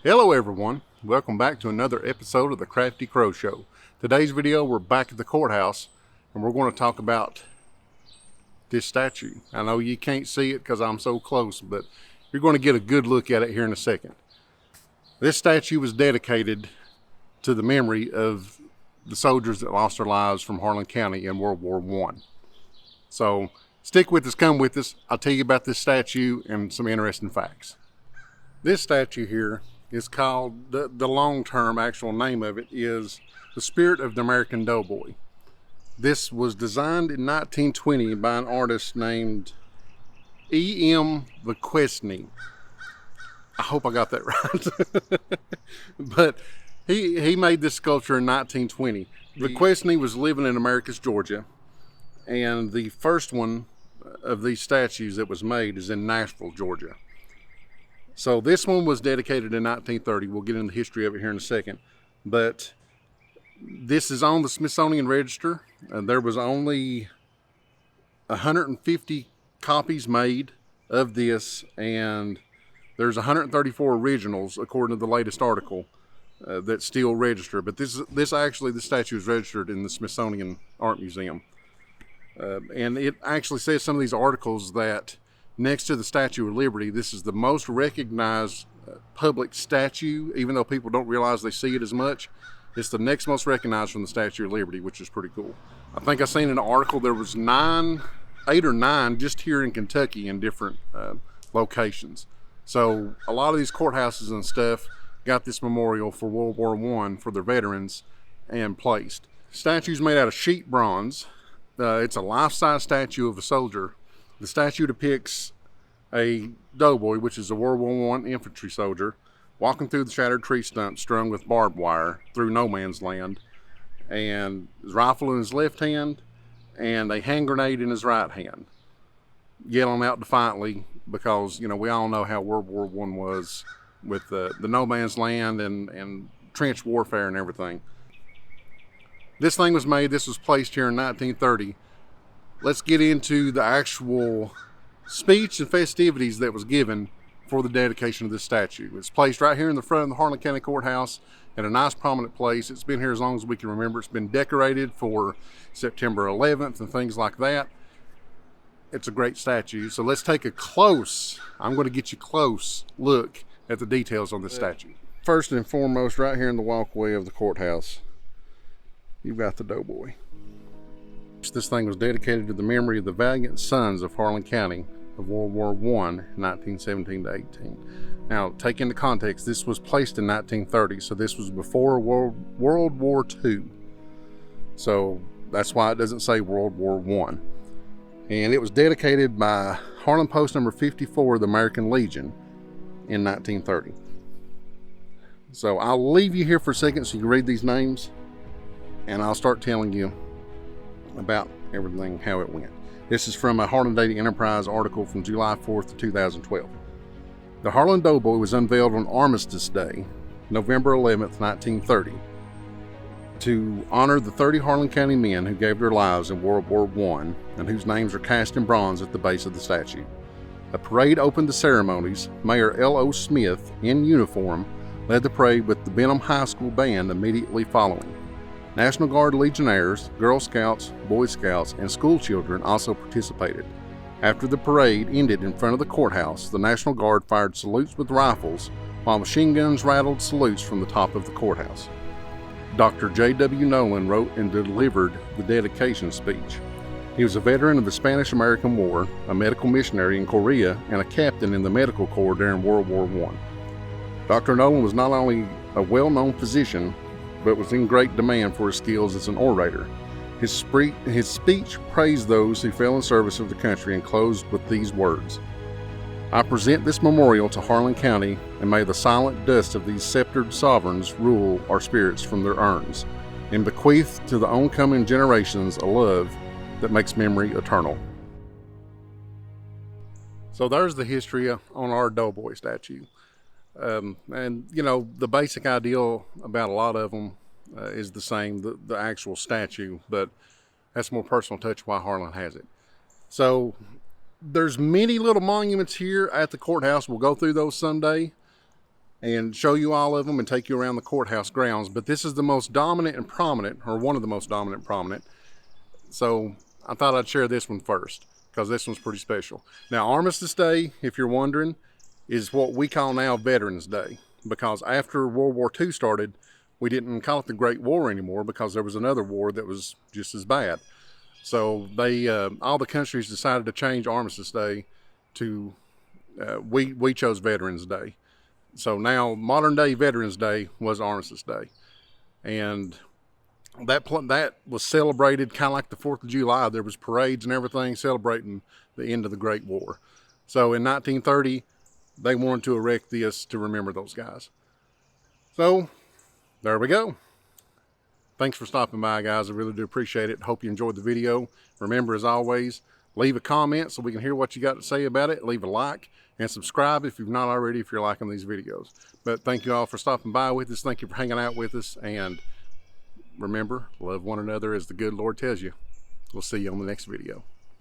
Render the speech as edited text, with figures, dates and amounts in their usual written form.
Hello everyone, welcome back to another episode of the Crafty Crow Show. Today's video, we're back at the courthouse and we're going to talk about this statue. I know you can't see it because I'm so close, but you're going to get a good look at it here in a second. This statue was dedicated to the memory of the soldiers that lost their lives from Harlan County in World War I. So stick with us, come with us. I'll tell you about this statue and some interesting facts. This statue here is called, the long-term actual name of it is the Spirit of the American Doughboy. This was designed in 1920 by an artist named E.M. Viquesney. I hope I got that right. But he made this sculpture in 1920. Viquesney was living in Americus, Georgia, and the first one of these statues that was made is in Nashville, Georgia. So this one was dedicated in 1930. We'll get into the history of it here in a second. But this is on the Smithsonian Register. There was only 150 copies made of this, and there's 134 originals according to the latest article that still register. But this statue is registered in the Smithsonian Art Museum. And it actually says some of these articles that next to the Statue of Liberty, this is the most recognized public statue, even though people don't realize they see it as much. It's the next most recognized from the Statue of Liberty, which is pretty cool. I think I seen in an article there was 8 or 9 just here in Kentucky in different locations. So a lot of these courthouses and stuff got this memorial for World War I for their veterans and placed. Statue's made out of sheet bronze. It's a life-size statue of a soldier. The statue depicts a doughboy, which is a World War I infantry soldier, walking through the shattered tree stump strung with barbed wire through no man's land, and his rifle in his left hand and a hand grenade in his right hand, yelling out defiantly because, you know, we all know how World War I was with the no man's land and trench warfare and everything. This thing was made, this was placed here in 1930. Let's get into the actual speech and festivities that was given for the dedication of this statue. It's placed right here in the front of the Harlan County Courthouse at a nice prominent place. It's been here as long as we can remember. It's been decorated for September 11th and things like that. It's a great statue. So let's take a close, I'm going to get you close look at the details on this statue. First and foremost, right here in the walkway of the courthouse, you've got the doughboy. This thing was dedicated to the memory of the valiant sons of Harlan County of World War I, 1917 to 18. Now, take into context, this was placed in 1930, so this was before World War II. So that's why it doesn't say World War I. And it was dedicated by Harlan Post number 54 of the American Legion in 1930. So I'll leave you here for a second so you can read these names, and I'll start telling you about everything, how it went. This is from a Harlan Daily Enterprise article from July 4th of 2012. The Harlan Doughboy was unveiled on Armistice Day, November 11th, 1930, to honor the 30 Harlan County men who gave their lives in World War I and whose names are cast in bronze at the base of the statue. A parade opened the ceremonies. Mayor L.O. Smith, in uniform, led the parade with the Benham High School band immediately following. National Guard Legionnaires, Girl Scouts, Boy Scouts, and school children also participated. After the parade ended in front of the courthouse, the National Guard fired salutes with rifles, while machine guns rattled salutes from the top of the courthouse. Dr. J.W. Nolan wrote and delivered the dedication speech. He was a veteran of the Spanish-American War, a medical missionary in Korea, and a captain in the medical corps during World War I. Dr. Nolan was not only a well-known physician, but was in great demand for his skills as an orator. His speech praised those who fell in service of the country and closed with these words: "I present this memorial to Harlan County, and may the silent dust of these sceptered sovereigns rule our spirits from their urns, and bequeath to the oncoming generations a love that makes memory eternal." So there's the history on our Doughboy statue. And you know, the basic ideal about a lot of them is the same, the actual statue, but that's more personal touch why Harlan has it. So there's many little monuments here at the courthouse. We'll go through those someday. and show you all of them and take you around the courthouse grounds. But this is the most dominant and prominent, or one of the most dominant and prominent. So I thought I'd share this one first, because this one's pretty special. Now, Armistice Day, if you're wondering, is what we call now Veterans Day, because after World War II started, we didn't call it the Great War anymore, because there was another war that was just as bad. So they, all the countries decided to change Armistice Day to, we chose Veterans Day. So now modern day Veterans Day was Armistice Day. And that was celebrated kind of like the 4th of July. There was parades and everything celebrating the end of the Great War. So in 1930, they wanted to erect this to remember those guys. So there we go. Thanks for stopping by, guys. I really do appreciate it. Hope you enjoyed the video. Remember, as always, leave a comment so we can hear what you got to say about it. Leave a like and subscribe if you've not already, if you're liking these videos. But thank you all for stopping by with us. Thank you for hanging out with us. And remember, love one another as the good Lord tells you. We'll see you on the next video.